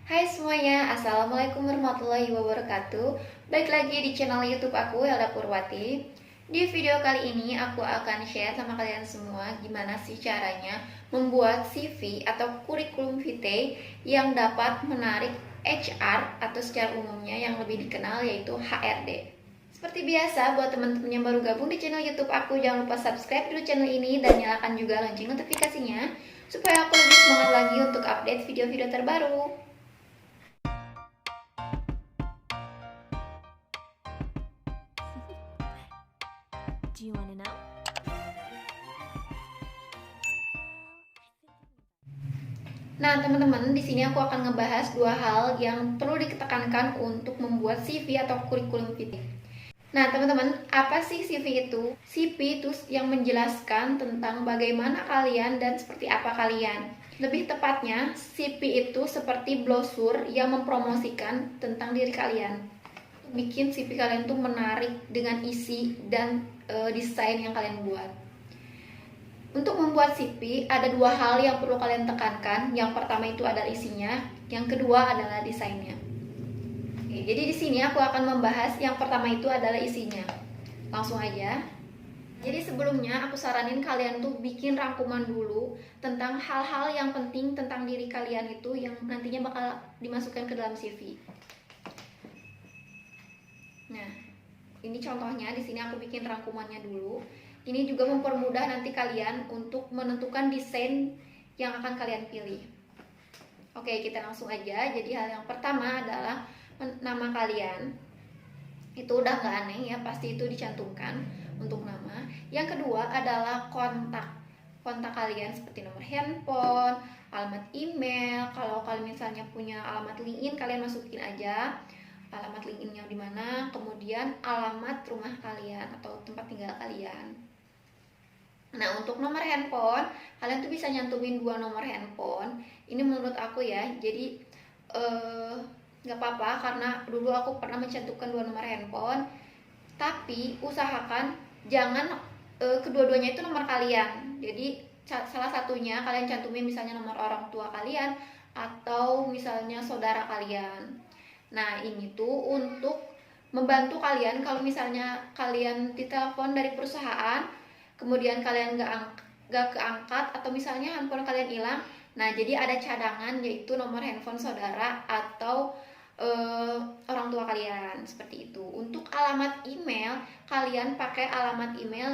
Hai semuanya, Assalamualaikum warahmatullahi wabarakatuh. Balik lagi di channel YouTube aku, Helda Purwati. Di video kali ini aku akan share sama kalian semua gimana sih caranya membuat CV atau kurikulum vitae yang dapat menarik HR atau secara umumnya yang lebih dikenal yaitu HRD. Seperti biasa, buat teman-teman yang baru gabung di channel YouTube aku, jangan lupa subscribe dulu channel ini dan nyalakan juga lonceng notifikasinya supaya aku lebih semangat lagi untuk update video-video terbaru. Do you wanna know? Nah, teman-teman, di sini aku akan ngebahas dua hal yang perlu ditekankan untuk membuat CV atau kurikulum vitae. Nah, teman-teman, apa sih CV itu? CV itu yang menjelaskan tentang bagaimana kalian dan seperti apa kalian. Lebih tepatnya, CV itu seperti brosur yang mempromosikan tentang diri kalian. Bikin CV kalian tuh menarik dengan isi dan desain yang kalian buat. Untuk membuat CV ada dua hal yang perlu kalian tekankan. Yang pertama itu adalah isinya, yang kedua adalah desainnya. Oke, jadi di sini aku akan membahas yang pertama itu adalah isinya. Langsung aja. Jadi sebelumnya aku saranin kalian tuh bikin rangkuman dulu tentang hal-hal yang penting tentang diri kalian itu yang nantinya bakal dimasukkan ke dalam CV. Nah, ini contohnya, di sini aku bikin rangkumannya dulu. Ini juga mempermudah nanti kalian untuk menentukan desain yang akan kalian pilih. Oke, kita langsung aja. Jadi hal yang pertama adalah nama kalian. Itu udah nggak aneh ya, pasti itu dicantumkan untuk nama. Yang kedua adalah kontak. Kontak kalian seperti nomor handphone, alamat email. Kalau kalian misalnya punya alamat LinkedIn, kalian masukin aja alamat LinkedIn-nya di mana, kemudian alamat rumah kalian atau tempat tinggal kalian. Nah, untuk nomor handphone, kalian tuh bisa nyantumin 2 nomor handphone. Ini menurut aku ya, jadi nggak apa-apa karena dulu aku pernah mencantumkan 2 nomor handphone. Tapi usahakan jangan kedua-duanya itu nomor kalian. Jadi salah satunya kalian cantumin misalnya nomor orang tua kalian atau misalnya saudara kalian. Nah, ini tuh untuk membantu kalian kalau misalnya kalian ditelepon dari perusahaan, kemudian kalian nggak keangkat atau misalnya handphone kalian hilang. Nah, jadi ada cadangan yaitu nomor handphone saudara atau orang tua kalian, seperti itu. Untuk alamat email, kalian pakai alamat email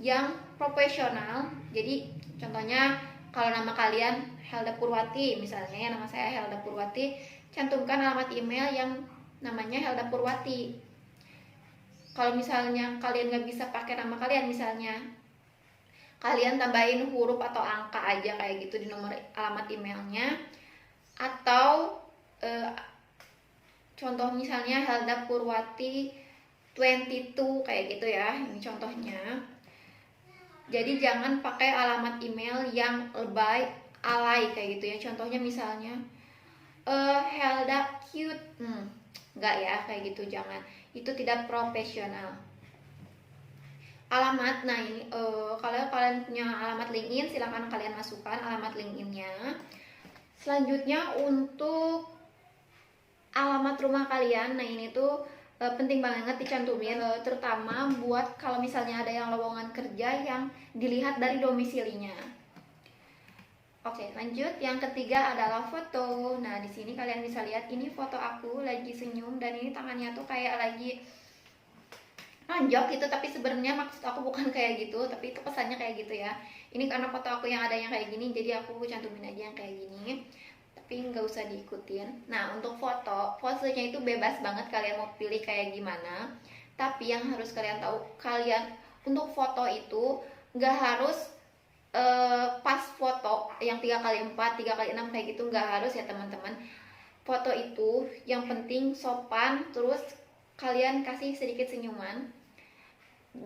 yang profesional. Jadi contohnya kalau nama kalian Helda Purwati misalnya, ya nama saya Helda Purwati, cantumkan alamat email yang namanya Helda Purwati. Kalau misalnya kalian nggak bisa pakai nama kalian, misalnya kalian tambahin huruf atau angka aja kayak gitu di nomor alamat emailnya. Atau contoh misalnya Helda Purwati 22 kayak gitu ya, ini contohnya. Jadi jangan pakai alamat email yang lebay, alay kayak gitu ya. Contohnya misalnya Helda cute, enggak ya kayak gitu, jangan. Itu tidak profesional. Alamat, nah ini kalau kalian punya alamat LinkedIn, silakan kalian masukkan alamat LinkedIn-nya. Selanjutnya untuk alamat rumah kalian, nah ini tuh penting banget dicantumin, terutama buat kalau misalnya ada yang lowongan kerja yang dilihat dari domisilinya. Oke, lanjut. Yang ketiga adalah foto. Nah, di sini kalian bisa lihat ini foto aku lagi senyum dan ini tangannya tuh kayak lagi nonjok gitu, tapi sebenarnya maksud aku bukan kayak gitu, tapi itu pesannya kayak gitu ya. Ini karena foto aku yang ada yang kayak gini, jadi aku cantumin aja yang kayak gini. Tapi nggak usah diikutin. Nah, untuk foto, posenya itu bebas banget kalian mau pilih kayak gimana. Tapi yang harus kalian tahu, kalian untuk foto itu nggak harus pas foto yang 3x4, 3x6 kayak gitu, nggak harus ya teman-teman. Foto itu yang penting sopan, terus kalian kasih sedikit senyuman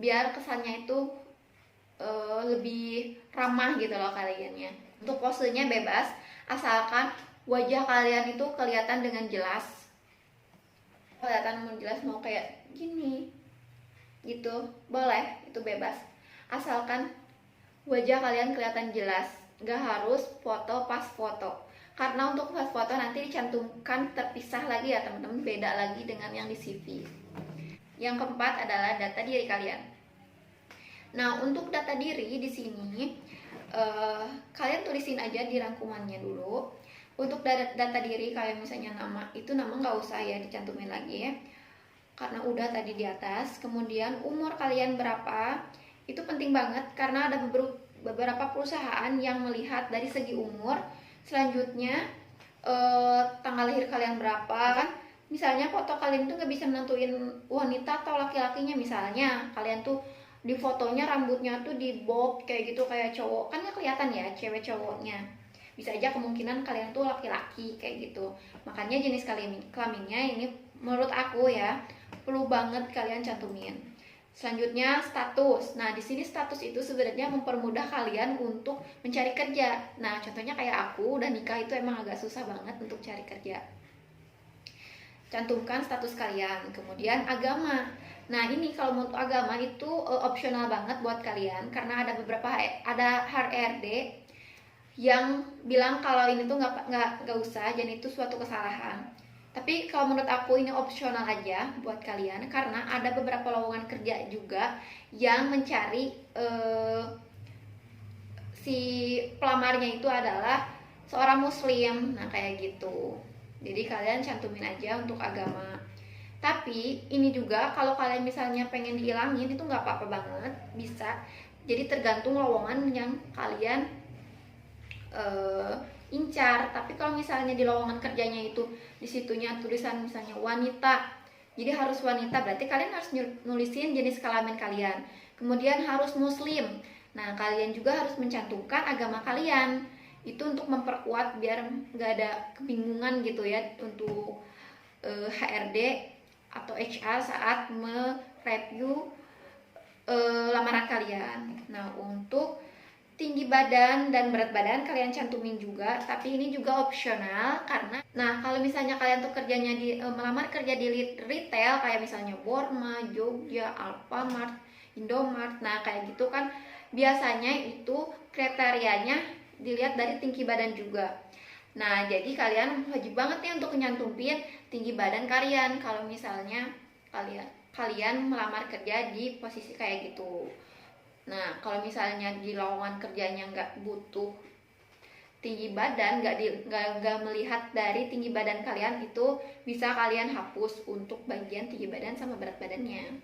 biar kesannya itu lebih ramah gitu loh kaliannya. Untuk posenya bebas, asalkan wajah kalian itu kelihatan dengan jelas. Kelihatan jelas, mau kayak gini gitu boleh, itu bebas, asalkan wajah kalian kelihatan jelas. Gak harus foto pas foto, karena untuk foto nanti dicantumkan terpisah lagi ya teman-teman, beda lagi dengan yang di CV. Yang keempat adalah data diri kalian. Nah, untuk data diri di sini kalian tulisin aja di rangkumannya dulu. Untuk data diri kalian misalnya nama, itu nama nggak usah ya dicantumin lagi ya, karena udah tadi di atas. Kemudian umur kalian berapa, itu penting banget karena ada beberapa perusahaan yang melihat dari segi umur. Selanjutnya tanggal lahir kalian berapa kan. Misalnya foto kalian tuh nggak bisa menentuin wanita atau laki-lakinya. Misalnya kalian tuh di fotonya rambutnya tuh di bob kayak gitu kayak cowok, kan nggak kelihatan ya cewek cowoknya. Bisa aja kemungkinan kalian tuh laki-laki kayak gitu. Makanya jenis kelaminnya ini menurut aku ya perlu banget kalian cantumin. Selanjutnya status. Nah, di sini status itu sebenarnya mempermudah kalian untuk mencari kerja. Nah, contohnya kayak aku udah nikah, itu emang agak susah banget untuk cari kerja. Cantumkan status kalian. Kemudian agama. Nah, ini kalau untuk agama itu opsional banget buat kalian karena ada HRD yang bilang kalau ini tuh nggak usah, dan itu suatu kesalahan. Tapi kalau menurut aku ini opsional aja buat kalian karena ada beberapa lowongan kerja juga yang mencari si pelamarnya itu adalah seorang muslim. Nah, kayak gitu. Jadi kalian cantumin aja untuk agama. Tapi ini juga kalau kalian misalnya pengen dihilangin itu nggak apa-apa banget, bisa. Jadi tergantung lowongan yang kalian incar. Tapi kalau misalnya di lowongan kerjanya itu disitunya tulisan misalnya wanita, jadi harus wanita, berarti kalian harus nulisin jenis kelamin kalian. Kemudian harus muslim. Nah, kalian juga harus mencantumkan agama kalian. Itu untuk memperkuat biar nggak ada kebingungan gitu ya untuk HRD atau HR saat mereview lamaran kalian. Nah, untuk tinggi badan dan berat badan kalian cantumin juga, tapi ini juga opsional karena kalau misalnya kalian tuh kerjanya melamar kerja di retail kayak misalnya Borma, Jogja, Alfamart, Indomart, nah kayak gitu kan biasanya itu kriterianya dilihat dari tinggi badan juga. Nah, jadi kalian wajib banget nih untuk nyantumin tinggi badan kalian kalau misalnya kalian melamar kerja di posisi kayak gitu. Nah, kalau misalnya di lowongan kerjanya nggak butuh tinggi badan, nggak melihat dari tinggi badan kalian, itu bisa kalian hapus untuk bagian tinggi badan sama berat badannya.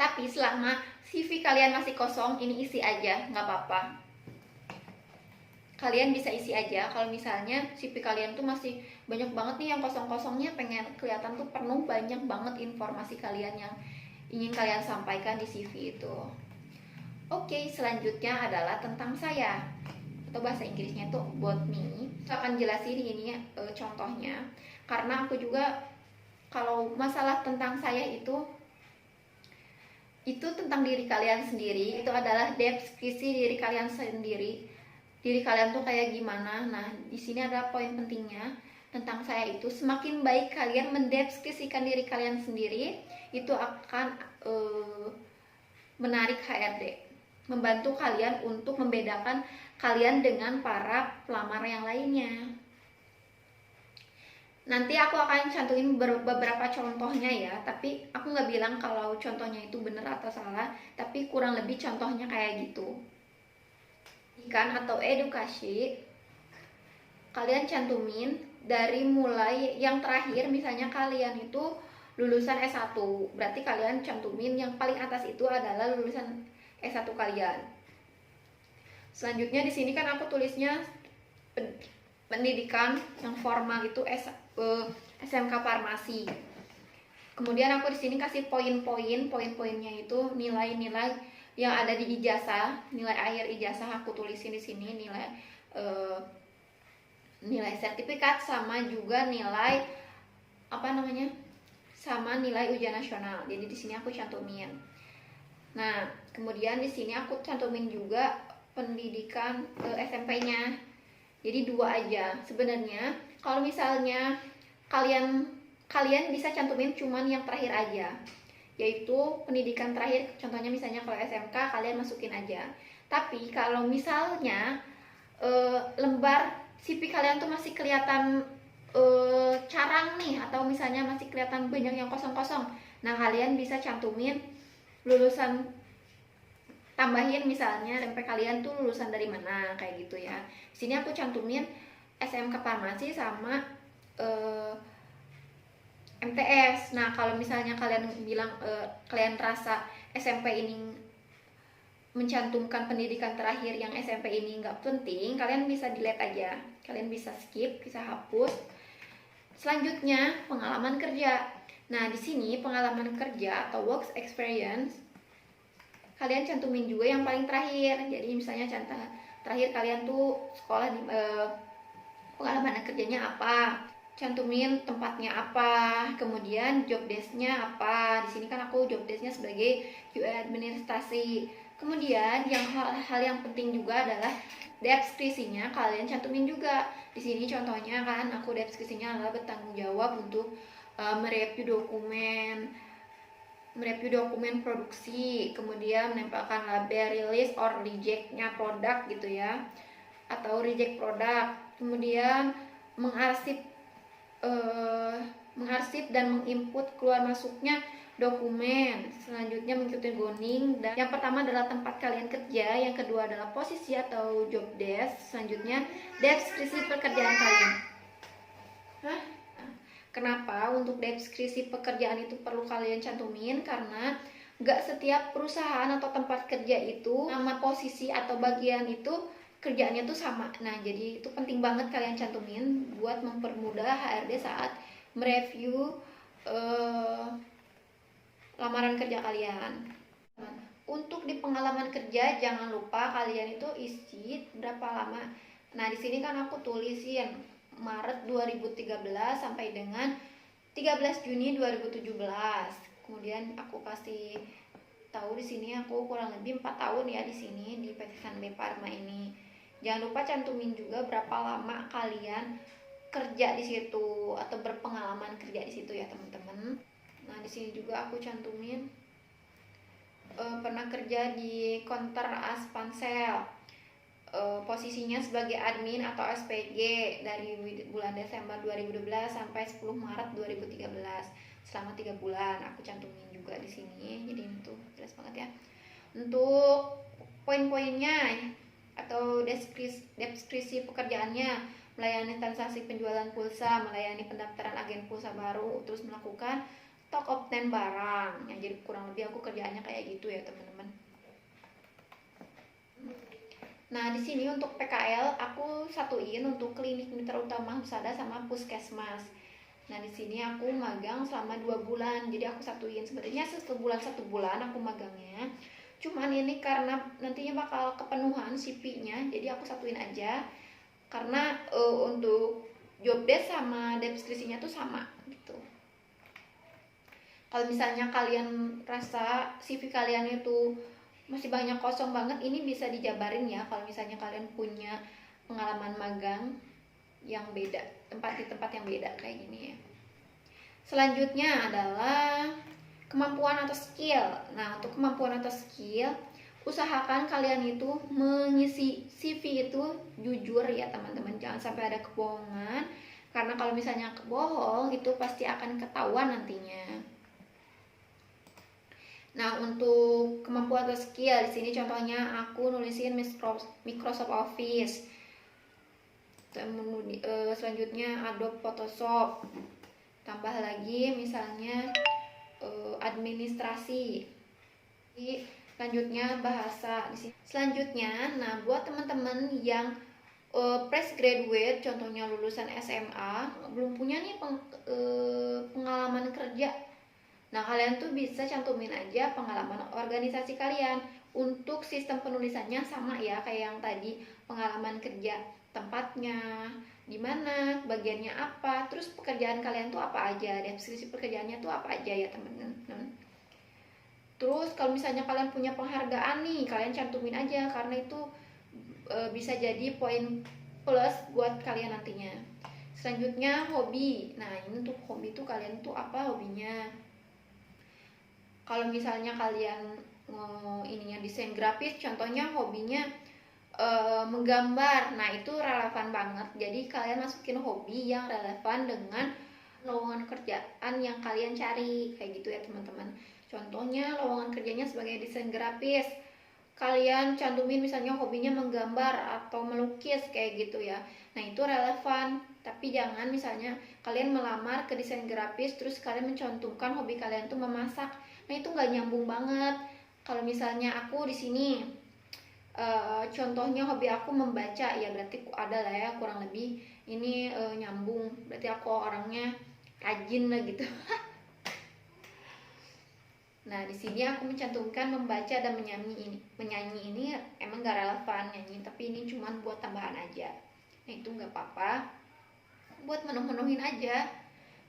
Tapi selama CV kalian masih kosong, ini isi aja, nggak apa-apa. Kalian bisa isi aja. Kalau misalnya CV kalian tuh masih banyak banget nih yang kosong-kosongnya, pengen kelihatan tuh penuh, banyak banget informasi kalian yang ingin kalian sampaikan di CV itu. Oke, selanjutnya adalah tentang saya, atau bahasa Inggrisnya itu about me. Saya akan jelasin ini contohnya, karena aku juga kalau masalah tentang saya itu tentang diri kalian sendiri. Itu adalah deskripsi diri kalian sendiri. Diri kalian tuh kayak gimana. Nah, di sini adalah poin pentingnya tentang saya itu. Semakin baik kalian mendeskripsikan diri kalian sendiri, itu akan menarik HRD, membantu kalian untuk membedakan kalian dengan para pelamar yang lainnya. Nanti aku akan cantumin beberapa contohnya ya, tapi aku nggak bilang kalau contohnya itu benar atau salah, tapi kurang lebih contohnya kayak gitu. Pendidikan atau edukasi, kalian cantumin dari mulai yang terakhir. Misalnya kalian itu lulusan S1, berarti kalian cantumin yang paling atas itu adalah lulusan S1 kalian. Selanjutnya di sini kan aku tulisnya pendidikan yang formal itu SMK Farmasi. Kemudian aku di sini kasih poin-poinnya itu nilai-nilai yang ada di ijazah, nilai akhir ijazah aku tulisin di sini, nilai sertifikat sama juga nilai sama nilai ujian nasional. Jadi di sini aku cantumin. Nah, kemudian di sini aku cantumin juga pendidikan SMP-nya. Jadi 2 aja. Sebenarnya kalau misalnya kalian bisa cantumin cuman yang terakhir aja, yaitu pendidikan terakhir. Contohnya misalnya kalau SMK kalian masukin aja. Tapi kalau misalnya lembar CV kalian tuh masih kelihatan carang nih, atau misalnya masih kelihatan banyak yang kosong-kosong, nah kalian bisa cantumin lulusan, tambahin misalnya SMP kalian tuh lulusan dari mana kayak gitu ya. Di sini aku cantumin SMK Farmasi sama MTS. Nah kalau misalnya kalian bilang kalian rasa SMP ini mencantumkan pendidikan terakhir yang SMP ini nggak penting, kalian bisa delete aja, kalian bisa skip, bisa hapus. Selanjutnya pengalaman kerja. Nah di sini pengalaman kerja atau work experience kalian cantumin juga yang paling terakhir. Jadi misalnya contoh terakhir kalian tuh sekolah di pengalaman kerjanya apa, cantumin tempatnya apa, kemudian job desk-nya apa. Di sini kan aku job desk-nya sebagai QA administrasi. Kemudian yang hal yang penting juga adalah deskripsinya kalian cantumin juga. Di sini contohnya kan aku deskripsinya adalah bertanggung jawab untuk mereview dokumen produksi, kemudian menempelkan label release or reject-nya produk gitu ya, atau reject produk, kemudian mengarsip dan menginput keluar masuknya dokumen. Selanjutnya mengikuti zoning, dan yang pertama adalah tempat kalian kerja, yang kedua adalah posisi atau job desk, selanjutnya deskripsi pekerjaan kalian. Kenapa untuk deskripsi pekerjaan itu perlu kalian cantumin? Karena gak setiap perusahaan atau tempat kerja itu nama posisi atau bagian itu kerjaannya tuh sama. Nah jadi itu penting banget kalian cantumin buat mempermudah HRD saat mereview lamaran kerja kalian. Untuk di pengalaman kerja jangan lupa kalian itu isi berapa lama. Nah di sini kan aku tulisin Maret 2013 sampai dengan 13 Juni 2017. Kemudian aku kasih tahu di sini aku kurang lebih 4 tahun ya di sini di PT Sanbe Pharma ini. Jangan lupa cantumin juga berapa lama kalian kerja di situ atau berpengalaman kerja di situ ya teman-teman. Nah di sini juga aku cantumin pernah kerja di Counter Aspansel. Posisinya sebagai admin atau SPG dari bulan Desember 2012 sampai 10 Maret 2013, selama 3 bulan aku cantumin juga di sini. Jadi itu jelas banget ya. Untuk poin-poinnya atau deskripsi pekerjaannya: melayani transaksi penjualan pulsa, melayani pendaftaran agen pulsa baru, terus melakukan stock obtain barang. Ya, jadi kurang lebih aku kerjaannya kayak gitu ya teman-teman. Nah di sini untuk PKL aku satuin untuk klinik mitra utama Husada sama puskesmas. Nah di sini aku magang selama 2 bulan. Jadi aku satuin, sebenarnya 1 bulan aku magangnya. Cuman ini karena nantinya bakal kepenuhan CV-nya, jadi aku satuin aja. Karena untuk job desk sama deskripsinya tuh sama gitu. Kalau misalnya kalian rasa CV kalian itu masih banyak kosong banget, ini bisa dijabarin ya kalau misalnya kalian punya pengalaman magang yang beda, di tempat yang beda kayak gini ya. Selanjutnya adalah kemampuan atau skill. Nah untuk kemampuan atau skill, usahakan kalian itu mengisi CV itu jujur ya teman-teman, jangan sampai ada kebohongan, karena kalau misalnya kebohong itu pasti akan ketahuan nantinya. Nah untuk kemampuan atau skill di sini contohnya aku nulisin Microsoft Office, selanjutnya Adobe Photoshop, tambah lagi misalnya administrasi, selanjutnya bahasa di sini. Selanjutnya, nah buat teman-teman yang fresh graduate, contohnya lulusan SMA, belum punya nih pengalaman kerja. Nah kalian tuh bisa cantumin aja pengalaman organisasi kalian. Untuk sistem penulisannya sama ya kayak yang tadi, pengalaman kerja, tempatnya di mana, bagiannya apa, terus pekerjaan kalian tuh apa aja, deskripsi pekerjaannya tuh apa aja ya teman-teman. Terus kalau misalnya kalian punya penghargaan nih, kalian cantumin aja karena itu bisa jadi poin plus buat kalian nantinya. Selanjutnya hobi. Nah ini untuk hobi tuh kalian tuh apa hobinya. Kalau misalnya kalian ininya desain grafis, contohnya hobinya menggambar. Nah, itu relevan banget. Jadi kalian masukin hobi yang relevan dengan lowongan kerjaan yang kalian cari, kayak gitu ya teman-teman. Contohnya lowongan kerjanya sebagai desain grafis, kalian cantumin misalnya hobinya menggambar atau melukis kayak gitu ya. Nah, itu relevan. Tapi jangan misalnya kalian melamar ke desain grafis terus kalian mencantumkan hobi kalian tuh memasak. Nah, itu nggak nyambung banget. Kalau misalnya aku di sini contohnya hobi aku membaca, ya berarti ada lah ya kurang lebih ini nyambung. Berarti aku orangnya rajin lah gitu. Nah, di sini aku mencantumkan membaca dan menyanyi ini. Menyanyi ini emang gak relevan nyanyi, tapi ini cuma buat tambahan aja. Nah, itu nggak apa-apa. Buat menuh-menuhin aja,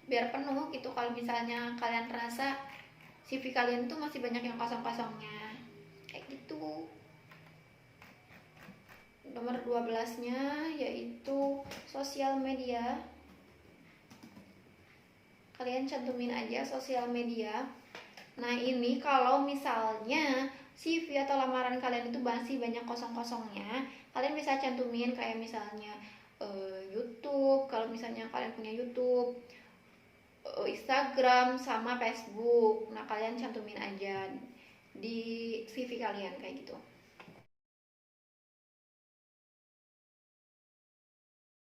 biar penuh gitu. Kalau misalnya kalian rasa CV kalian tuh masih banyak yang kosong-kosongnya, kayak gitu. Nomor 12-nya yaitu sosial media. Kalian cantumin aja sosial media. Nah, ini kalau misalnya CV atau lamaran kalian itu masih banyak kosong-kosongnya, kalian bisa cantumin kayak misalnya YouTube, kalau misalnya kalian punya YouTube, Instagram sama Facebook. Nah, kalian cantumin aja di CV kalian kayak gitu.